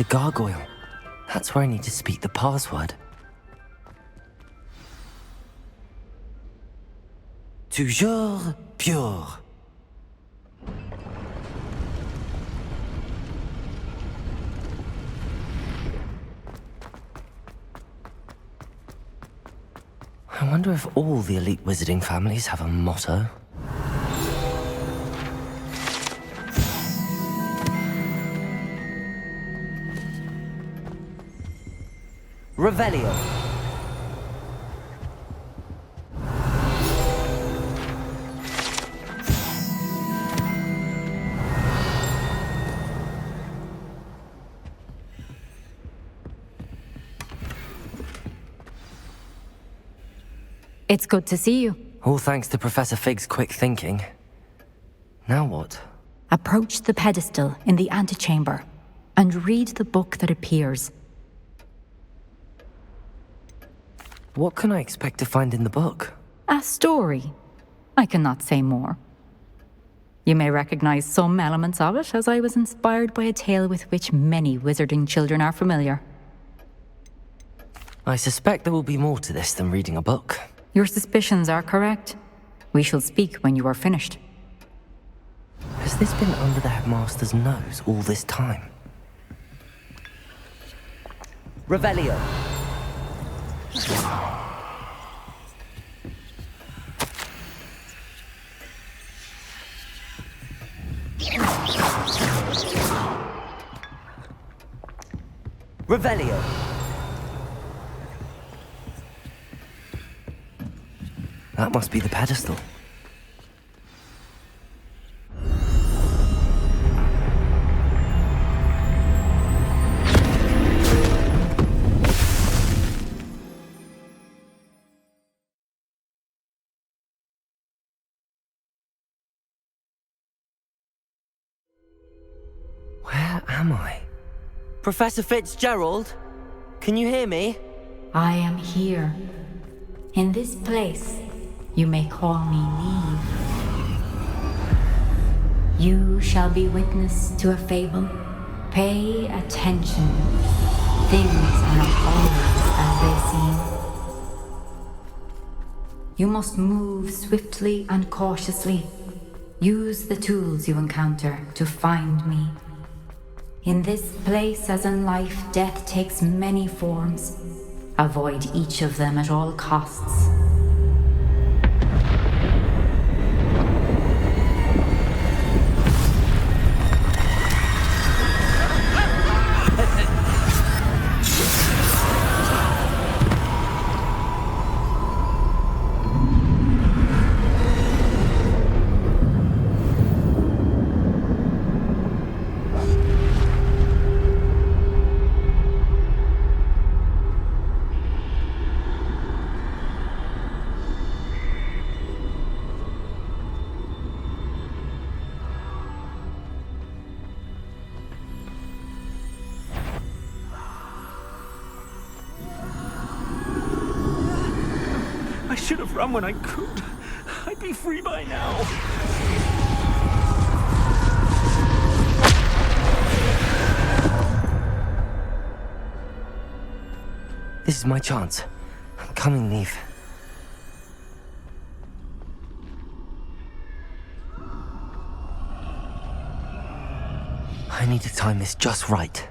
gargoyle. That's where I need to speak the password. Toujours pure. I wonder if all the elite wizarding families have a motto. Revelio. It's good to see you. All thanks to Professor Fig's quick thinking. Now what? Approach the pedestal in the antechamber and read the book that appears. What can I expect to find in the book? A story. I cannot say more. You may recognize some elements of it, as I was inspired by a tale with which many wizarding children are familiar. I suspect there will be more to this than reading a book. Your suspicions are correct. We shall speak when you are finished. Has this been under the headmaster's nose all this time? Revelio. Revelio. That must be the pedestal. Where am I? Professor Fitzgerald? Can you hear me? I am here. In this place, you may call me Neve. You shall be witness to a fable. Pay attention. Things are not always as they seem. You must move swiftly and cautiously. Use the tools you encounter to find me. In this place, as in life, death takes many forms. Avoid each of them at all costs. I should have run when I could. I'd be free by now. This is my chance. I'm coming, Neve. I need to time this just right.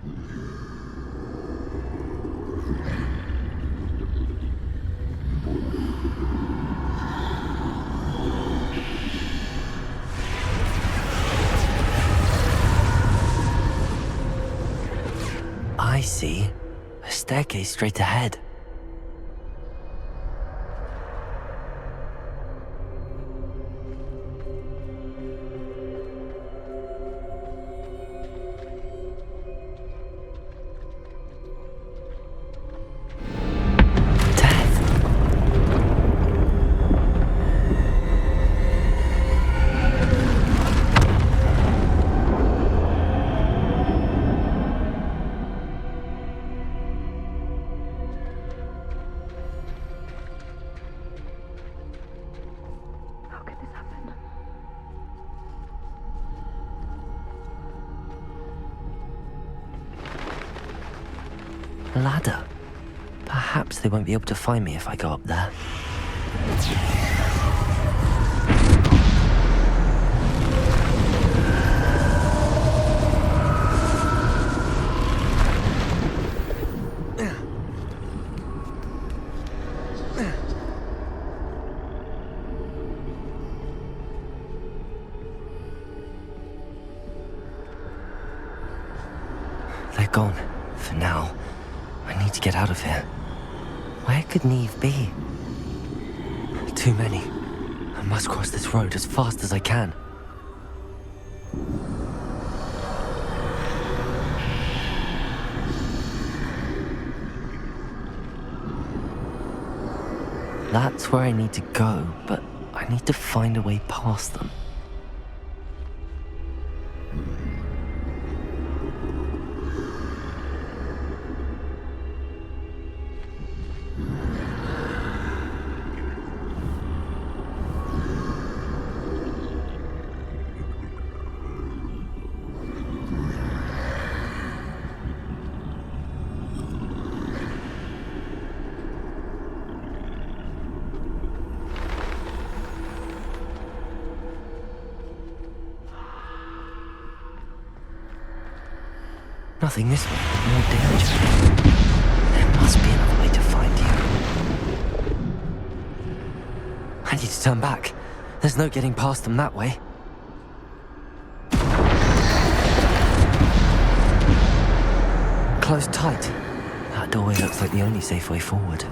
I see a staircase straight ahead. ladder. Perhaps they won't be able to find me if I go up there. They're gone, for now. I need to get out of here. Where could Neve be? Too many. I must cross this road as fast as I can. That's where I need to go, but I need to find a way past them. Nothing this way, more danger. There must be another way to find you. I need to turn back. There's no getting past them that way. Closed tight. That doorway looks like the only safe way forward.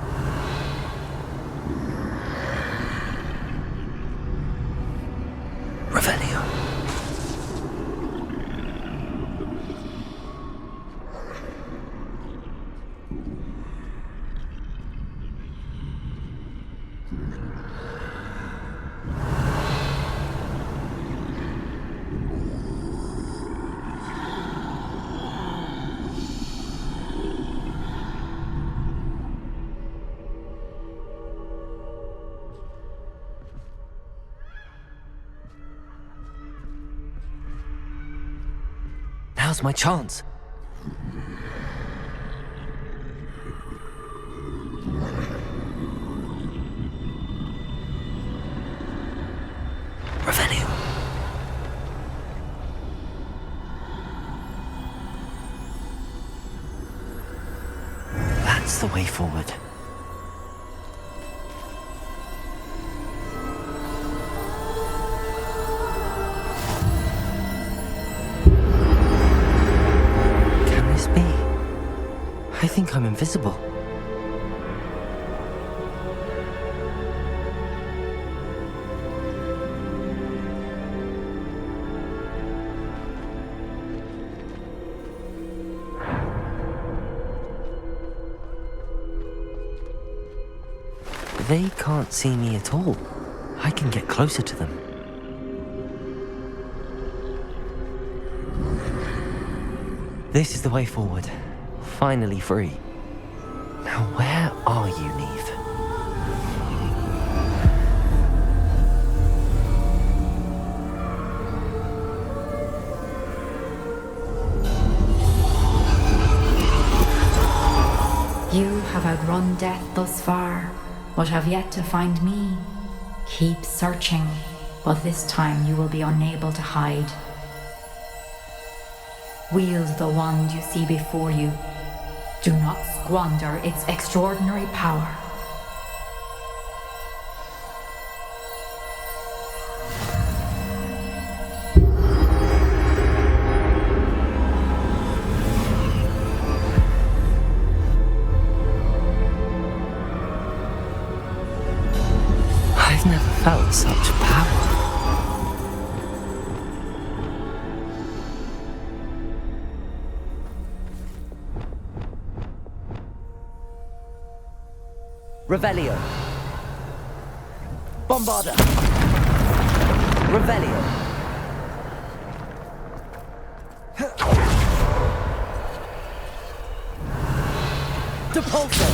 Revelio. Now's my chance. Revelio. That's the way forward. I think I'm invisible. They can't see me at all. I can get closer to them. This is the way forward. Finally free. Now where are you, Neve? You have outrun death thus far, but have yet to find me. Keep searching, but this time you will be unable to hide. Wield the wand you see before you. Do not squander its extraordinary power. I've never felt such power. Revelio. Bombarda. Revelio. Depulso.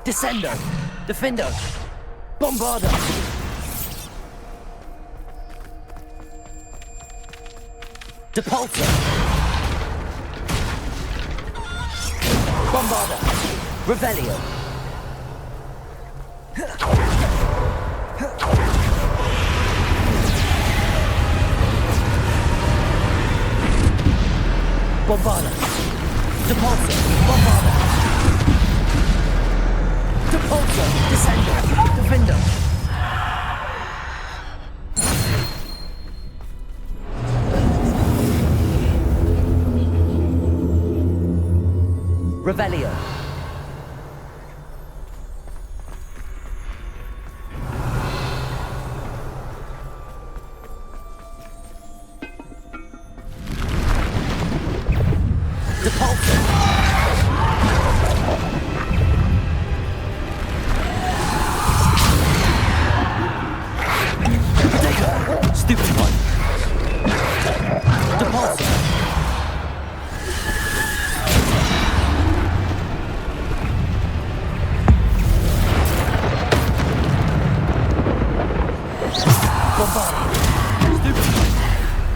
Descendo. Defendo. Bombarda. Depulso. Bombarda! Revelio! Bombarda! Depulso! Bombarda! Depulso! Descendo! Defender! Revelio!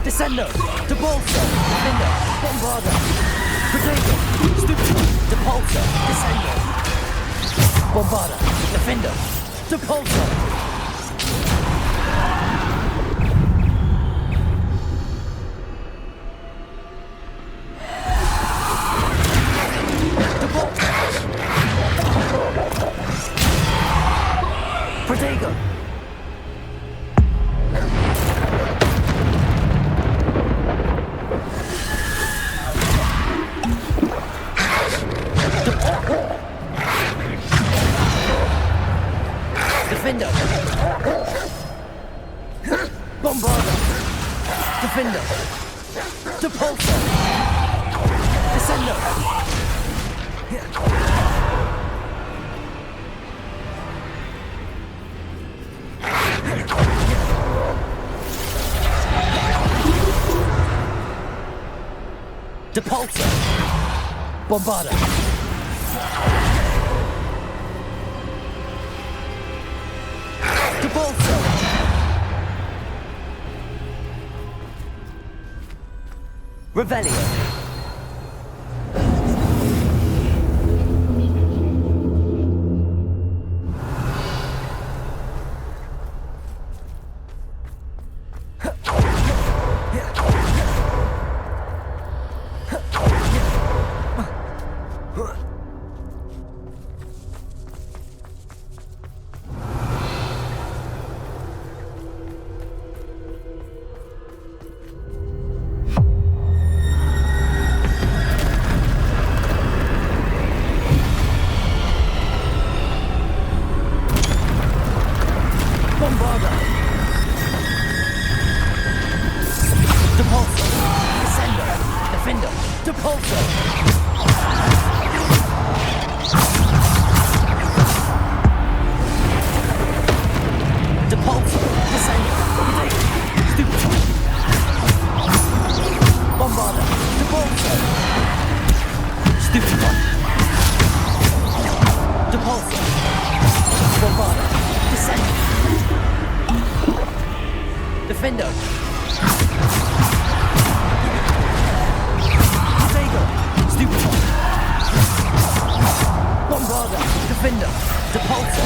Descendo! Depulso! Defender! Bombarda! Protego! Stupid! Depulso! Descendo! Bombarda! Defender! Depulso! Protego! Defender! Bombarda! Defender! Depulso! Descendo! Depulso! Bombarda! Depulso! Revelio! Bombarda! Depulso! Descendo! Defender! Depulso! Depulso! Descendo! Stupid! Bombarda! Depulso! Stupid! Depulso! Bombarda! Descendo! Defender! Protego! Stupid! Bombarda! Defender! Depulso!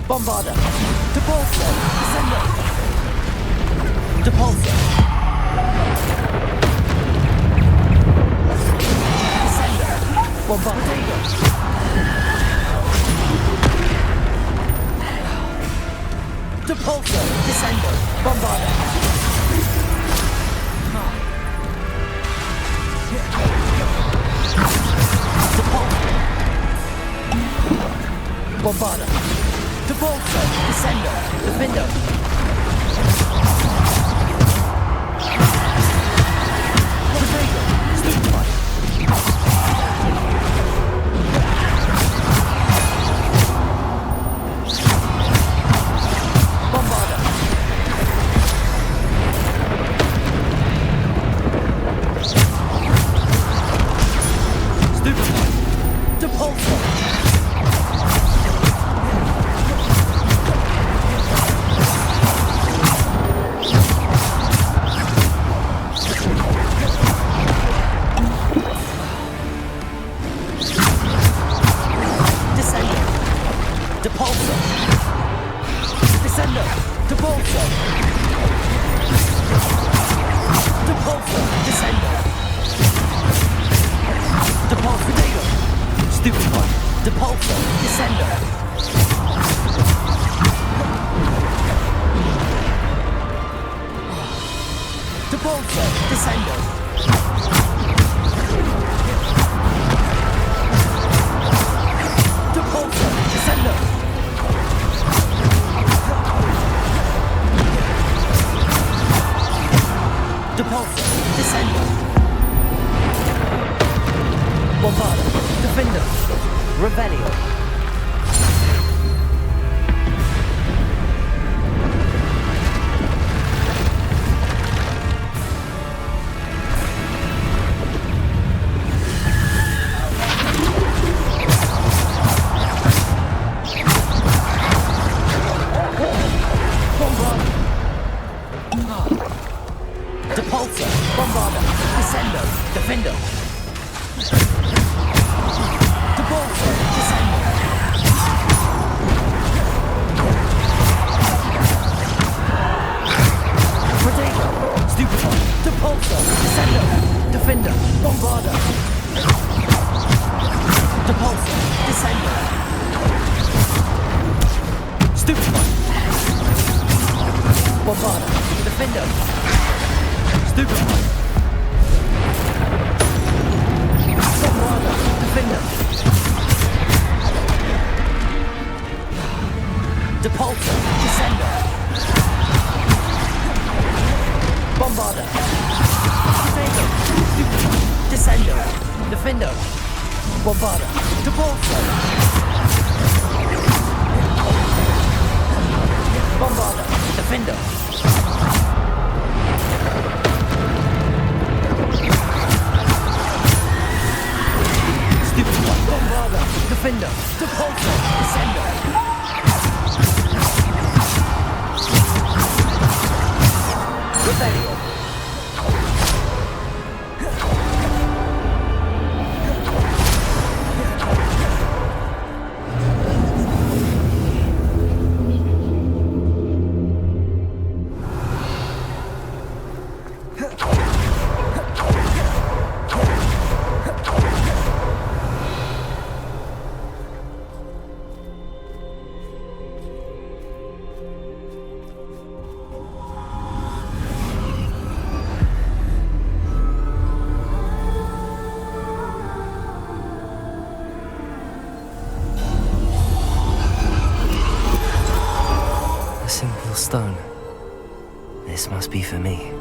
Bombarda! Depulso! Descendo! Depulso! Descendo! Bombarda! Depulso! Descendo! Bombarda! Depulso! Bombarda! Depulso! Descendo! Defender! Protego! Stupid! Bombarda! Stupid! Depulso! Defender! Depulso! Depulso! Descender! Depulso! Potato! Stupid one! Depulso! Descender! Depulso! Descender! Depulso! Descender! Depulso! Descender! Bombarda! Defender! Revelio! Depulso! Bombarda! Descendo! Defender! Depulso! Descendo! Potato! Stupid one! Depulso! Descendo! Defender! Bombarda! Depulso! Descendo! Stupid one! Bombarda! Defender! Stupid one! Bombarda! Defender! Depulso! Descender! Bombarda! Potato! Stupid one! Descender! Defender! Bombarda! Depulso! Bombarda! Defender! Stupid one! Bombarda! Defender! Depulso! Descender! Revelio! A simple stone. This must be for me.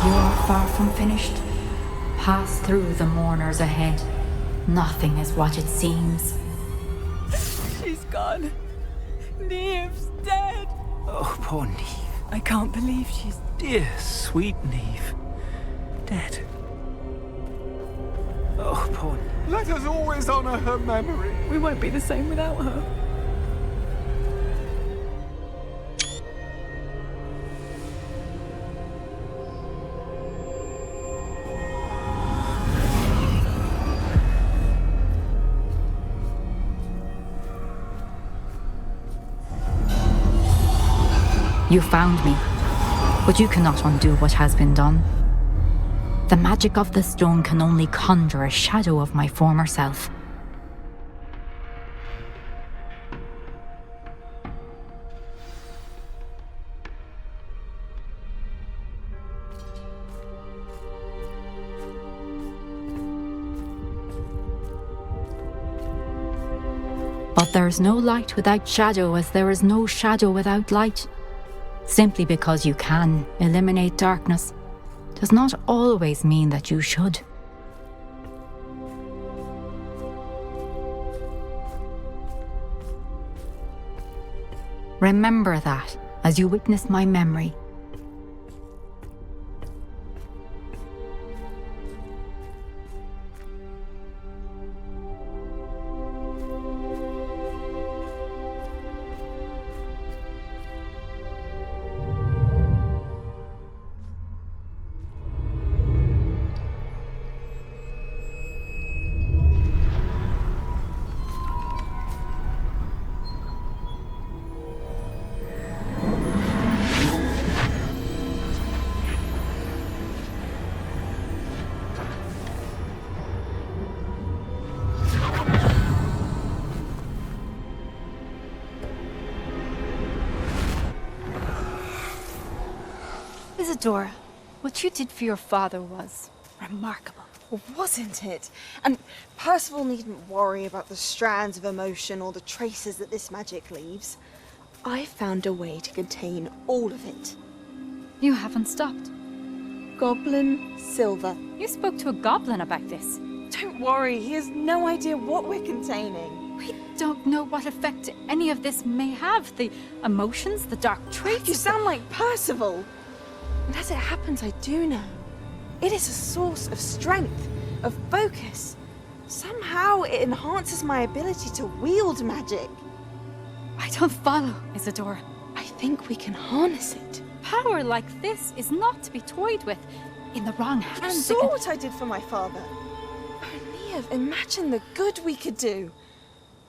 You are far from finished. Pass through the mourners ahead. Nothing is what it seems. She's gone. Neve's dead. Oh, poor Neve. I can't believe she's... Dear, sweet Neve. Dead. Oh, poor Neve. Let us always honor her memory. We won't be the same without her. You found me, but you cannot undo what has been done. The magic of the stone can only conjure a shadow of my former self. But there is no light without shadow, as there is no shadow without light. Simply because you can eliminate darkness does not always mean that you should. Remember that as you witness my memory. Isadora, what you did for your father was remarkable. Well, wasn't it? And Percival needn't worry about the strands of emotion or the traces that this magic leaves. I found a way to contain all of it. You haven't stopped. Goblin Silver. You spoke to a goblin about this. Don't worry, he has no idea what we're containing. We don't know what effect any of this may have. The emotions, the dark traits. You sound like Percival. And as it happens, I do know. It is a source of strength, of focus. Somehow it enhances my ability to wield magic. I don't follow, Isadora. I think we can harness it. Power like this is not to be toyed with. In the wrong You hands, it saw can... what I did for my father. Oh, Neve, imagine the good we could do.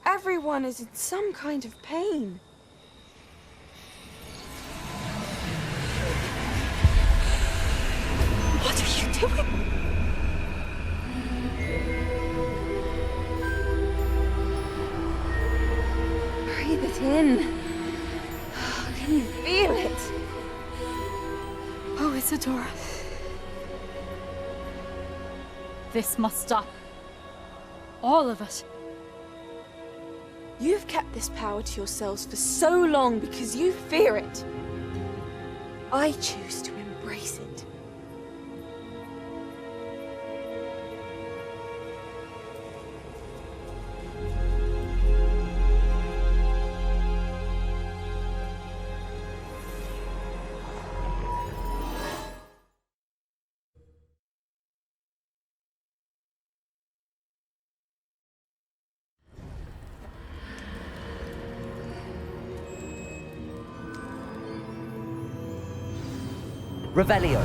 Everyone is in some kind of pain. What are you doing? Breathe it in. Can you feel it? Oh, Isadora. This must stop. All of it. You've kept this power to yourselves for so long because you fear it. I choose to embrace it. Revelio.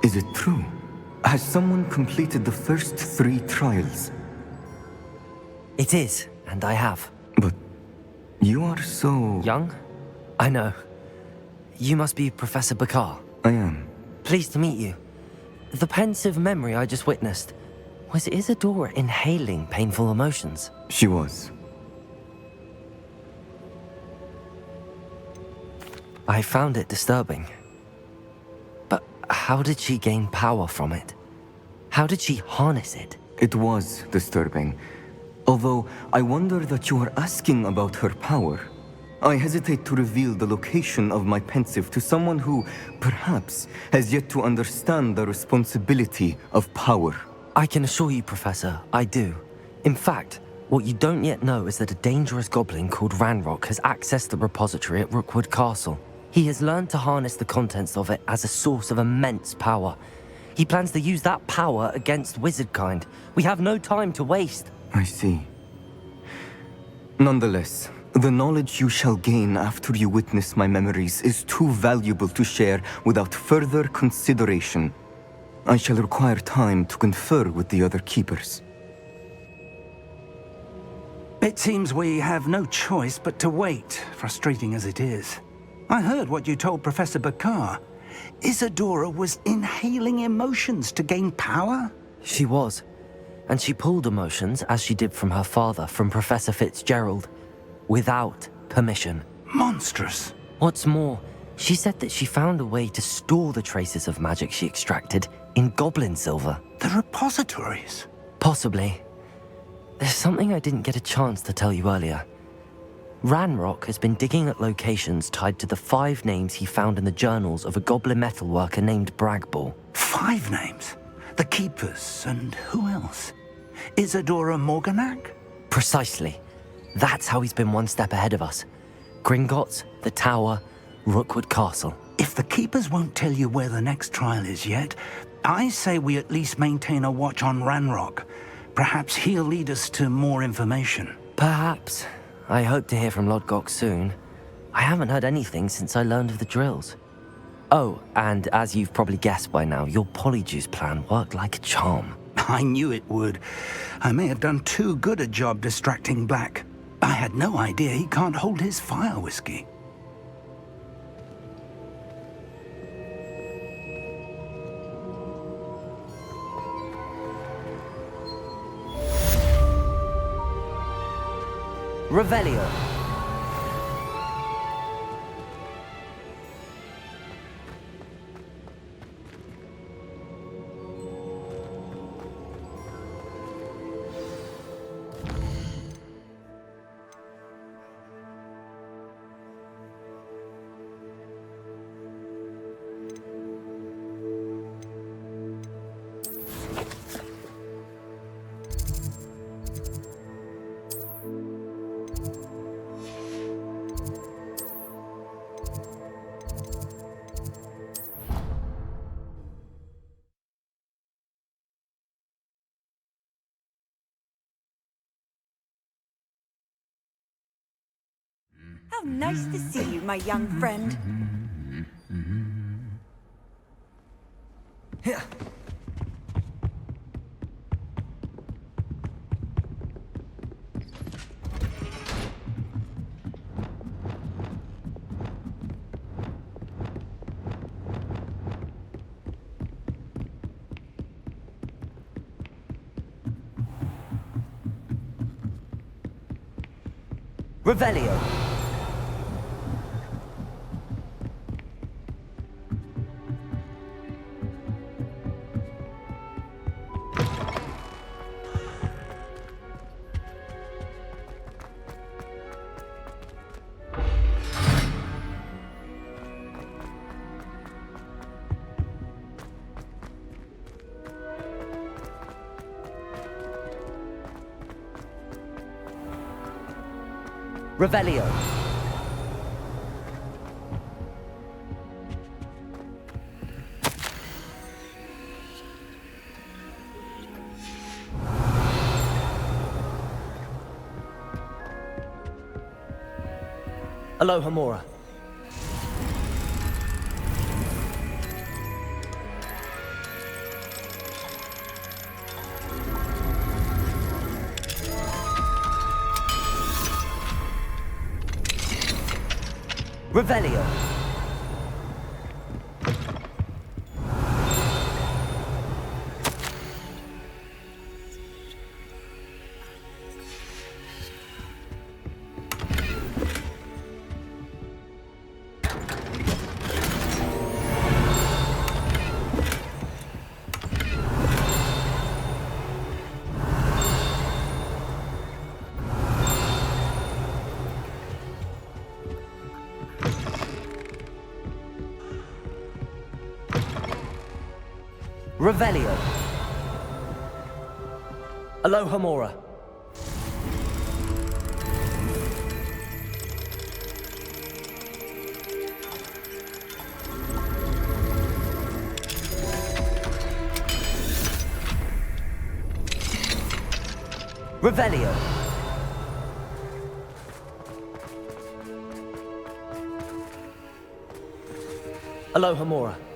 Is it true? Has someone completed the first 3 trials? It is, and I have. But you are so... Young? I know. You must be Professor Bakar. I am. Pleased to meet you. The pensive memory I just witnessed, was Isadora inhaling painful emotions? She was. I found it disturbing. But how did she gain power from it? How did she harness it? It was disturbing. Although I wonder that you are asking about her power. I hesitate to reveal the location of my pensive to someone who, perhaps, has yet to understand the responsibility of power. I can assure you, Professor, I do. In fact, what you don't yet know is that a dangerous goblin called Ranrock has accessed the repository at Rookwood Castle. He has learned to harness the contents of it as a source of immense power. He plans to use that power against wizardkind. We have no time to waste. I see. Nonetheless, the knowledge you shall gain after you witness my memories is too valuable to share without further consideration. I shall require time to confer with the other keepers. It seems we have no choice but to wait, frustrating as it is. I heard what you told Professor Bakar. Isadora was inhaling emotions to gain power? She was. And she pulled emotions, as she did from her father, from Professor Fitzgerald, without permission. Monstrous. What's more, she said that she found a way to store the traces of magic she extracted in goblin silver. The repositories. Possibly. There's something I didn't get a chance to tell you earlier. Ranrock has been digging at locations tied to the 5 names he found in the journals of a goblin metalworker named Bragball. 5 names? The Keepers, and who else? Isadora Morganac? Precisely. That's how he's been one step ahead of us. Gringotts, the Tower, Rookwood Castle. If the Keepers won't tell you where the next trial is yet, I say we at least maintain a watch on Ranrock. Perhaps he'll lead us to more information. Perhaps. I hope to hear from Lodgok soon. I haven't heard anything since I learned of the drills. Oh, and as you've probably guessed by now, your Polyjuice plan worked like a charm. I knew it would. I may have done too good a job distracting Black. I had no idea he can't hold his fire whiskey. Revelio. How nice to see you, my young friend. Here. Revelio. Revelio. Aloha Mora. Revelio. Revelio. Aloha Mora. Revelio. Aloha Mora.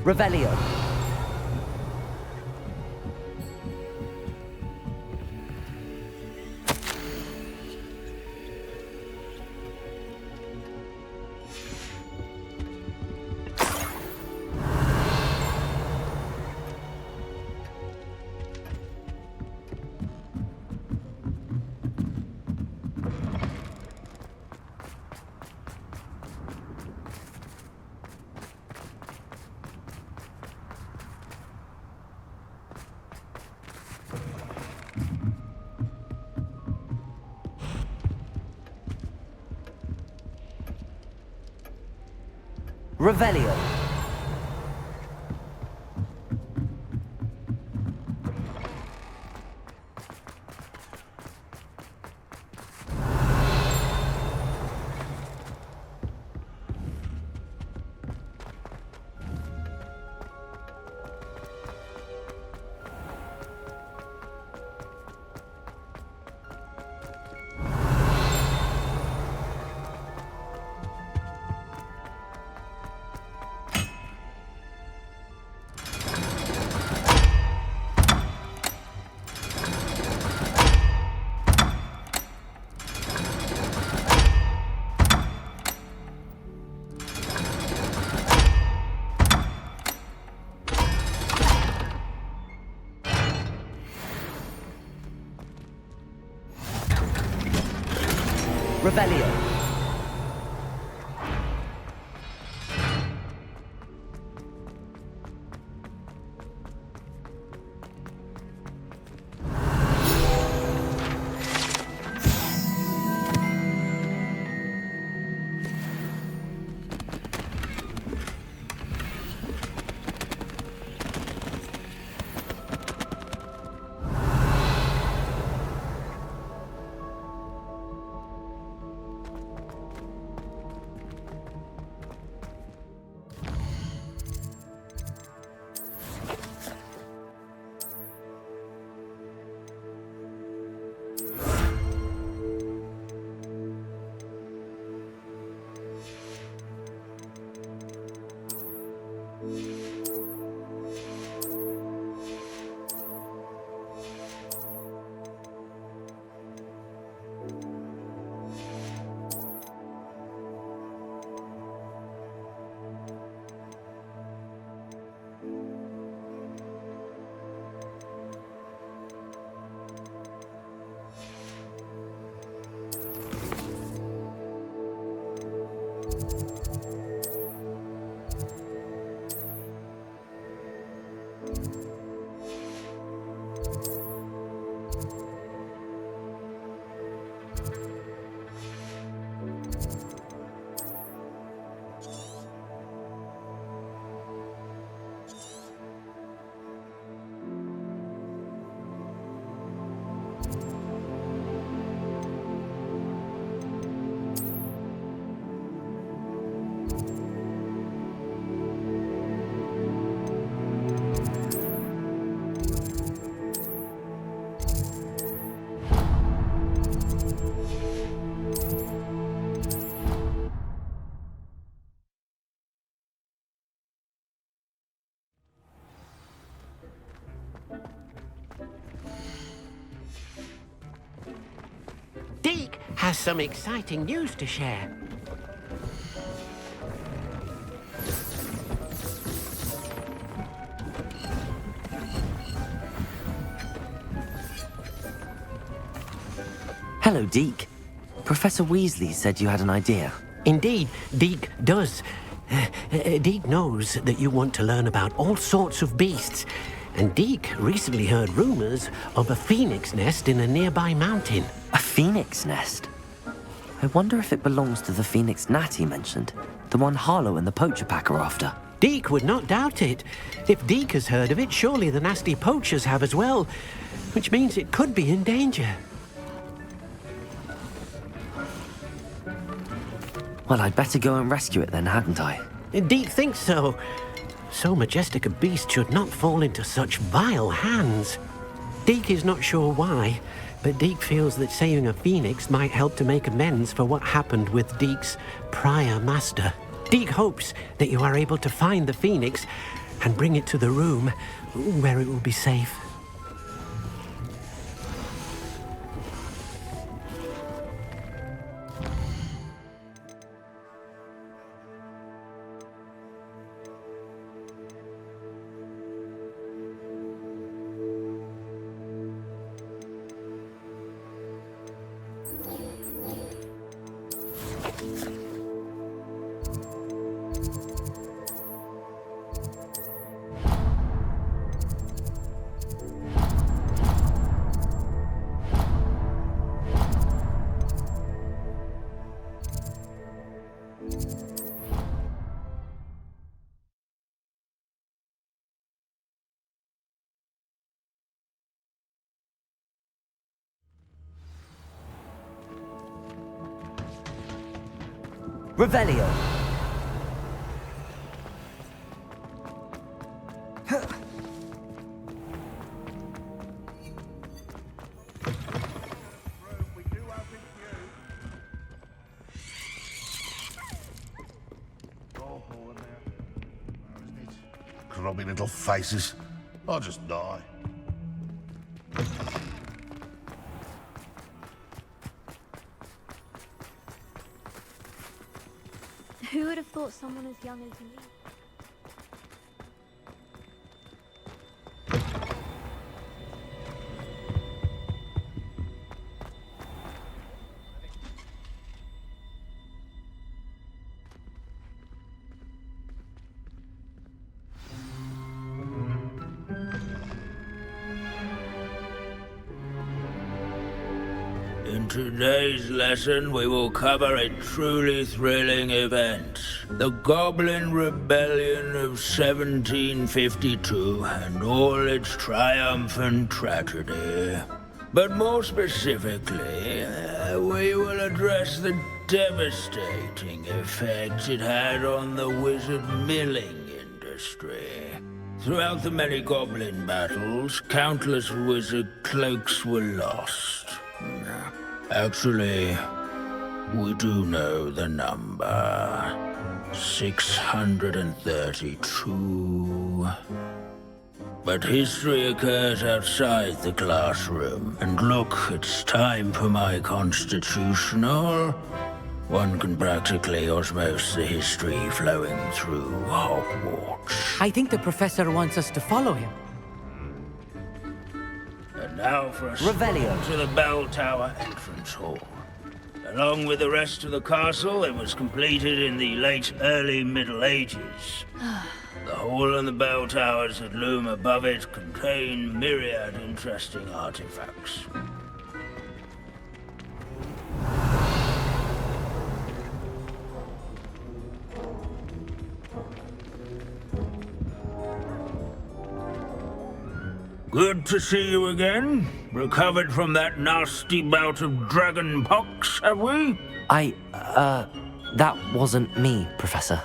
Revelio. Revelio. Revelio. Deke has some exciting news to share. Hello, Deke. Professor Weasley said you had an idea. Indeed, Deke does. Deke knows that you want to learn about all sorts of beasts, and Deke recently heard rumors of a phoenix nest in a nearby mountain. A phoenix nest? I wonder if it belongs to the phoenix gnat he mentioned. The one Harlow and the poacher pack are after. Deke would not doubt it. If Deke has heard of it, surely the nasty poachers have as well, which means it could be in danger. Well, I'd better go and rescue it then, hadn't I? Deke thinks so. So majestic a beast should not fall into such vile hands. Deke is not sure why, but Deke feels that saving a phoenix might help to make amends for what happened with Deke's prior master. Deke hopes that you are able to find the phoenix and bring it to the room where it will be safe. Revelio. Grubby little faces. I'll just die. Who would have thought someone as young as you? In today's lesson, we will cover a truly thrilling event. The Goblin Rebellion of 1752 and all its triumphant tragedy. But more specifically, we will address the devastating effect it had on the wizard milling industry. Throughout the many goblin battles, countless wizard cloaks were lost. Actually, we do know the number. 632. But history occurs outside the classroom. And look, it's time for my constitutional. One can practically osmose the history flowing through Hogwarts. I think the professor wants us to follow him. And now for a Revelio. stroll to the bell tower entrance hall. Along with the rest of the castle, it was completed in the early Middle Ages. The hall and the bell towers that loom above it contain myriad interesting artifacts. Good to see you again. Recovered from that nasty bout of dragon pox, have we? That wasn't me, Professor.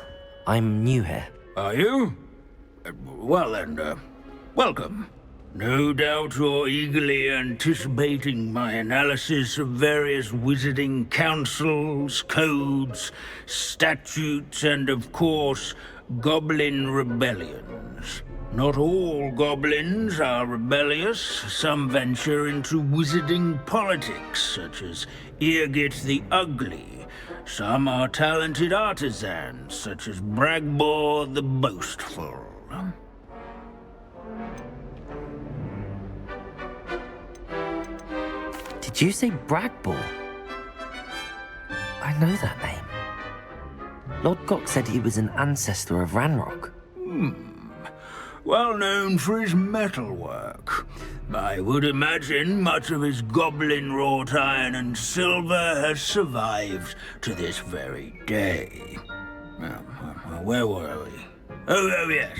I'm new here. Are you? Well then, welcome. No doubt you're eagerly anticipating my analysis of various wizarding councils, codes, statutes, and of course, goblin rebellions. Not all goblins are rebellious. Some venture into wizarding politics, such as Arglwyddi'r the Ugly. Some are talented artisans, such as Arglwyddi'r the Boastful. Did you say Arglwyddi'r? I know that name. Lord Gok said he was an ancestor of Ranrock. Well known for his metalwork. I would imagine much of his goblin-wrought iron and silver has survived to this very day. Where were we? Oh yes.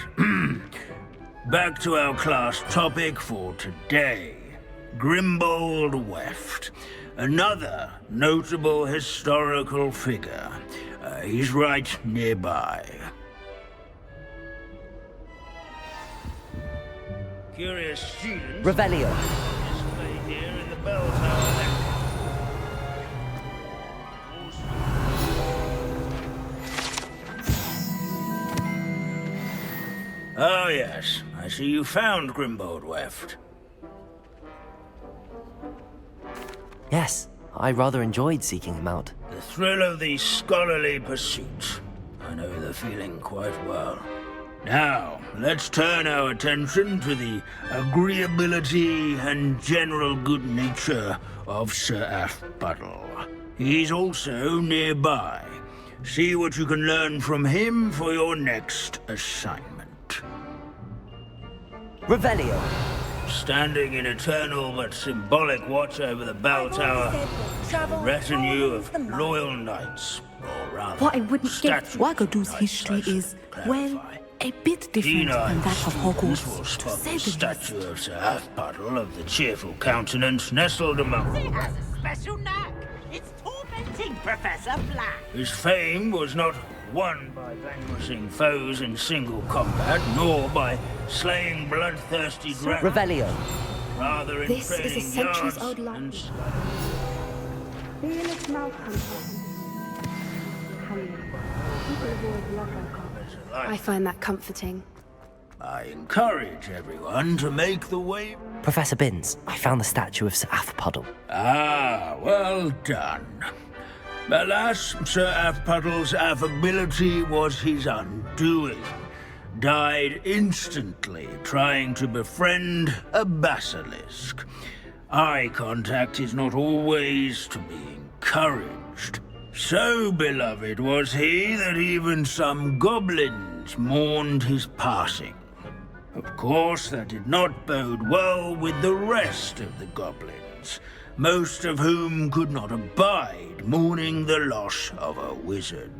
Back to our class topic for today. Grimbold Weft. Another notable historical figure. He's right nearby. Curious students. Revelio. Display here in the bell tower. Oh yes, I see you found Grimbold Weft. Yes, I rather enjoyed seeking him out. The thrill of the scholarly pursuit. I know the feeling quite well. Now, let's turn our attention to the agreeability and general good nature of Sir Athpuddle. He's also nearby. See what you can learn from him for your next assignment. Revelio. Standing in eternal but symbolic watch over the bell tower, a retinue of loyal knights, or rather, what I wouldn't give statues Wagadu's of history knights, I is, should clarify. a bit different than that of Hogwarts, Will to spot say the the statue of Sir Athpuddle of the cheerful countenance nestled among He them. has a special knack. It's tormenting Professor Black. His fame was not won by vanquishing foes in single combat, nor by slaying bloodthirsty dragons. Revelio. Rather in This is a training centuries-old yards and I find that comforting. I encourage everyone to make the way. Professor Binns, I found the statue of Sir Athpuddle. Ah, well done. Alas, Sir Athpuddle's affability was his undoing. Died instantly trying to befriend a basilisk. Eye contact is not always to be encouraged. So beloved was he that even some goblins mourned his passing. Of course, that did not bode well with the rest of the goblins, most of whom could not abide mourning the loss of a wizard.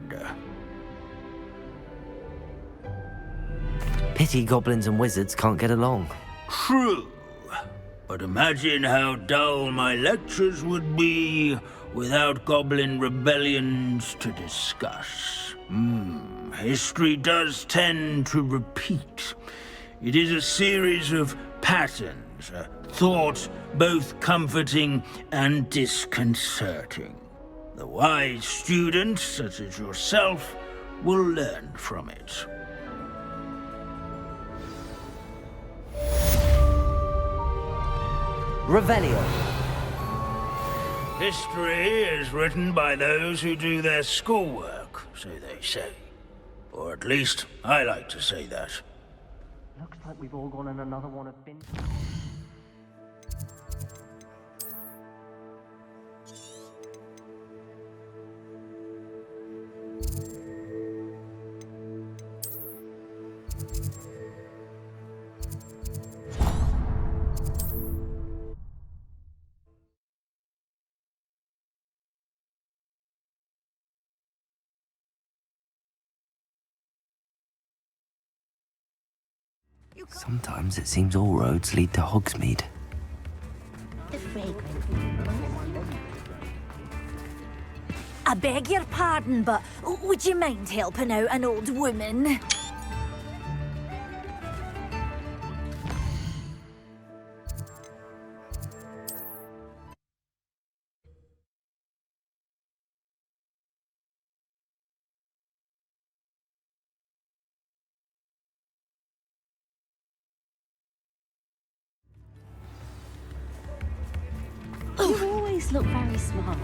Pity goblins and wizards can't get along. True. But imagine how dull my lectures would be without goblin rebellions to discuss. History does tend to repeat. It is a series of patterns, a thought both comforting and disconcerting. The wise student, such as yourself, will learn from it. Revelio. History is written by those who do their schoolwork, so they say. Or at least, I like to say that. Looks like we've all gone on another one of bin. Sometimes it seems all roads lead to Hogsmeade. I beg your pardon, but would you mind helping out an old woman? You always look very smart.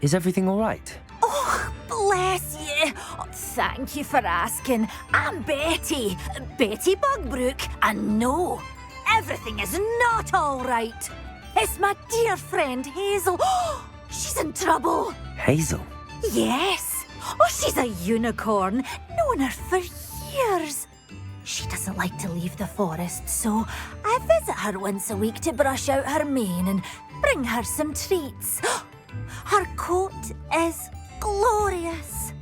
Is everything all right? Oh, bless you. Oh, thank you for asking. I'm Betty. Betty Bugbrook. And no, everything is not all right. It's my dear friend Hazel. Oh, she's in trouble. Hazel? Yes. Oh, she's a unicorn. Known her for years. She doesn't like to leave the forest, so I visit her once a week to brush out her mane and bring her some treats. Her coat is glorious.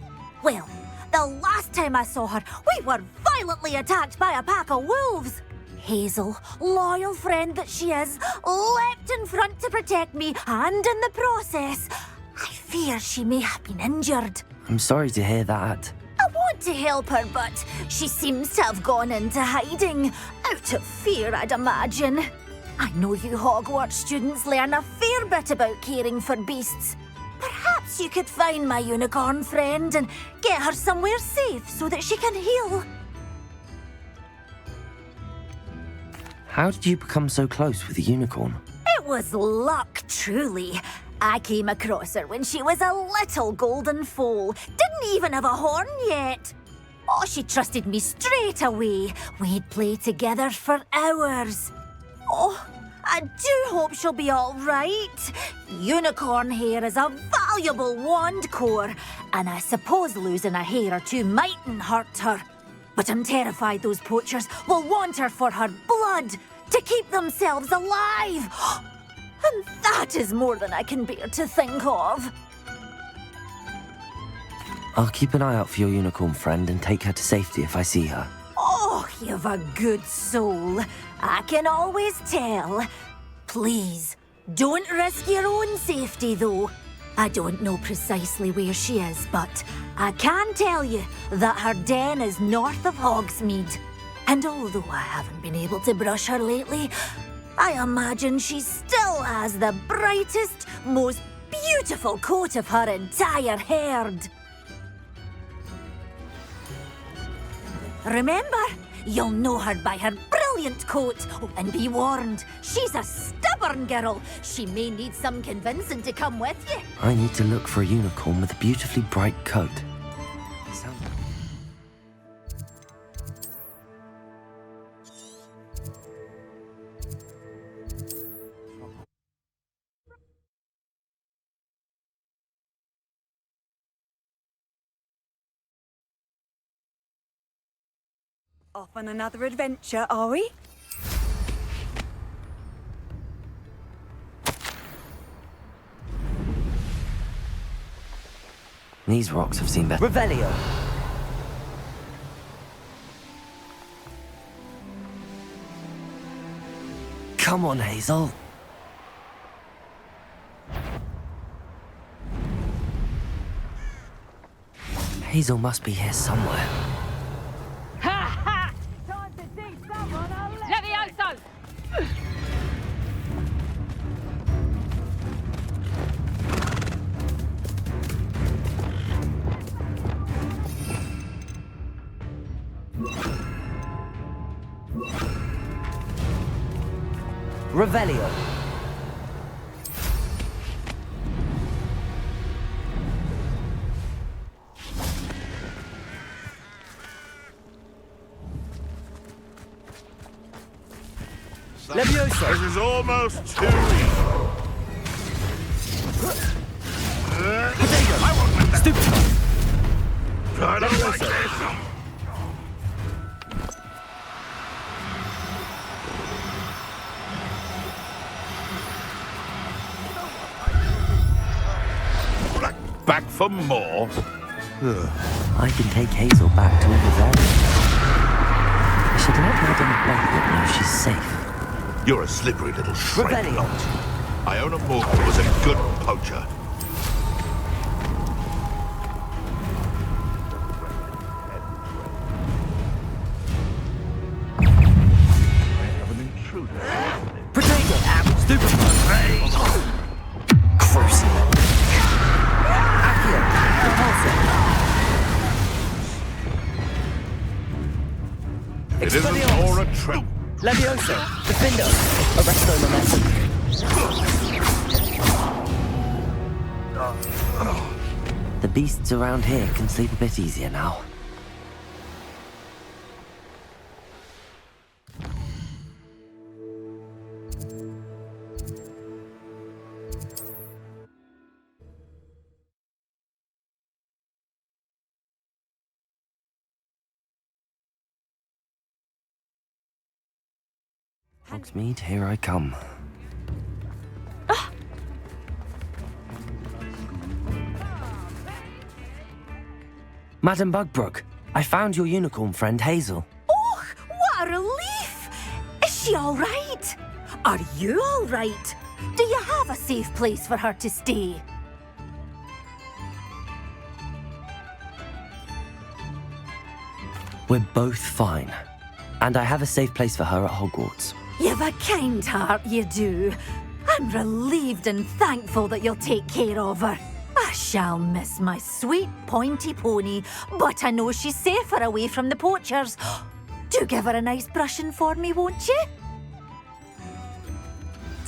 Well, the last time I saw her, we were violently attacked by a pack of wolves. Hazel, loyal friend that she is, leapt in front to protect me, and in the process, I fear she may have been injured. I'm sorry to hear that. I want to help her, but she seems to have gone into hiding. Out of fear, I'd imagine. I know you Hogwarts students learn a fair bit about caring for beasts. Perhaps you could find my unicorn friend and get her somewhere safe so that she can heal. How did you become so close with the unicorn? It was luck, truly. I came across her when she was a little golden foal. Didn't even have a horn yet. Oh, she trusted me straight away. We'd play together for hours. Oh, I do hope she'll be all right. Unicorn hair is a valuable wand core, and I suppose losing a hair or two mightn't hurt her. But I'm terrified those poachers will want her for her blood to keep themselves alive. And that is more than I can bear to think of. I'll keep an eye out for your unicorn friend and take her to safety if I see her. Oh, you've a good soul. I can always tell. Please, don't risk your own safety, though. I don't know precisely where she is, but I can tell you that her den is north of Hogsmeade. And although I haven't been able to brush her lately, I imagine she still has the brightest, most beautiful coat of her entire herd. Remember, you'll know her by her brilliant coat. Oh, and be warned, she's a stubborn girl. She may need some convincing to come with you. I need to look for a unicorn with a beautifully bright coat. Off on another adventure, are we? These rocks have seen better. Revelio. Come on, Hazel. Hazel must be here somewhere. Ha ha! Time to see someone Levioso! Revelio. Levioso. This is almost too easy. I won't let that. Stupid. I don't like this. Back for more? I can take Hazel back to Bavaria. I should let Madame Bagwood know she's safe. You're a slippery little shrimp. Revelio. Iona Morgan was a good poacher. Potato! Stupid! Crucible! Accio! Repulsor! It isn't more a trap. Levioso. Defendo. Arresto momentum. The beasts around here can sleep a bit easier now. Hogsmeade, here I come. Madam Bugbrook, I found your unicorn friend Hazel. Oh, what a relief! Is she all right? Are you all right? Do you have a safe place for her to stay? We're both fine. And I have a safe place for her at Hogwarts. You've a kind heart, you do. I'm relieved and thankful that you'll take care of her. I shall miss my sweet pointy pony, but I know she's safer away from the poachers. Do give her a nice brushing for me, won't you?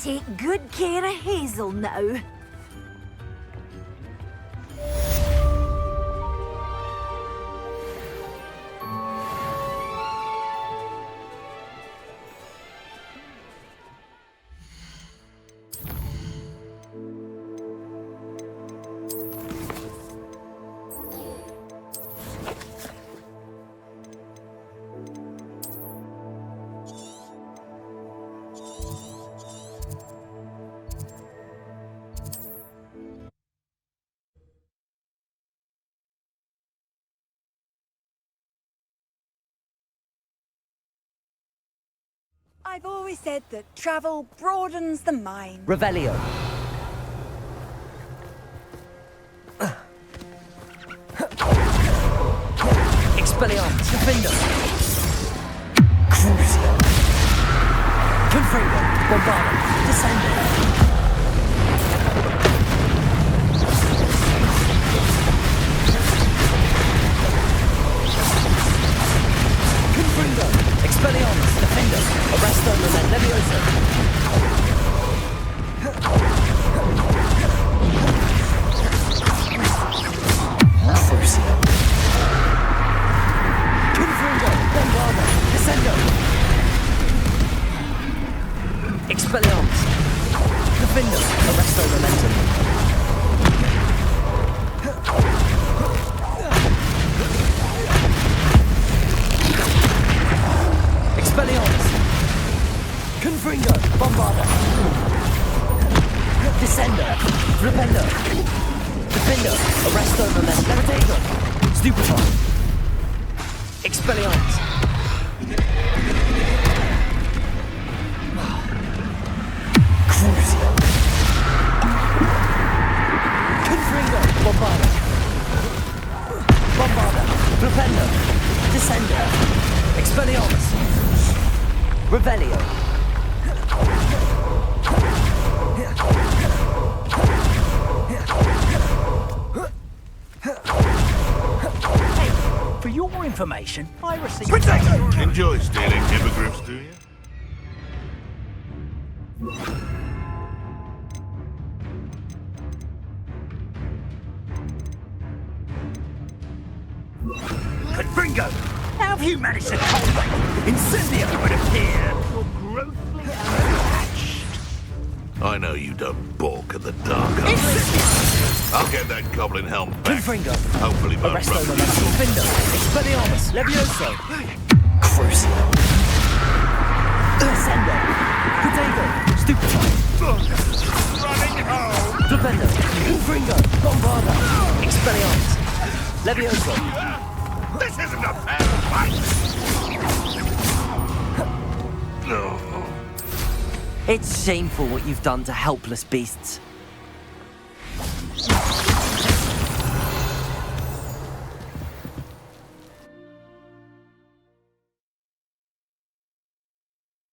Take good care of Hazel now. I've always said that travel broadens the mind. Revelio. Expelliarmus. Defendo. Crucio. Confringo. Bombarda. Descendo. Confringo. Expelliarmus. Defendo. Arresto. Levioso. Crucio. Confringo. Bombarda. Descendo. Expelliarmus. Defendo. Arresto. Momentum. Expelliarmus! Confringo! Bombarda! Descender! Rependo! Defendo! Arresto Momentum! Levitator! Stupefy! Expelliarmus! Crucio! Confringo! Bombarda! Bombarda! Rependo! Descender! Expelliarmus! Revelio! Hey, for your information, I received... Enjoy stealing hippogriffs, do you? Confringo! How have you managed to cultivate? Incendio would appear. You're grossly outmatched. I know you don't balk at the dark arts. I'll get that goblin helm back. Confringo! Hopefully by Arresto rubbing Momentum! you. Findo! Expelliarmus! Levioso! Crucio! Descendo! Potato! Stupefy! Running home! Defendo! Confringo! Bombarda! Expelliarmus! Levioso! This isn't a fair fight! No. It's shameful what you've done to helpless beasts.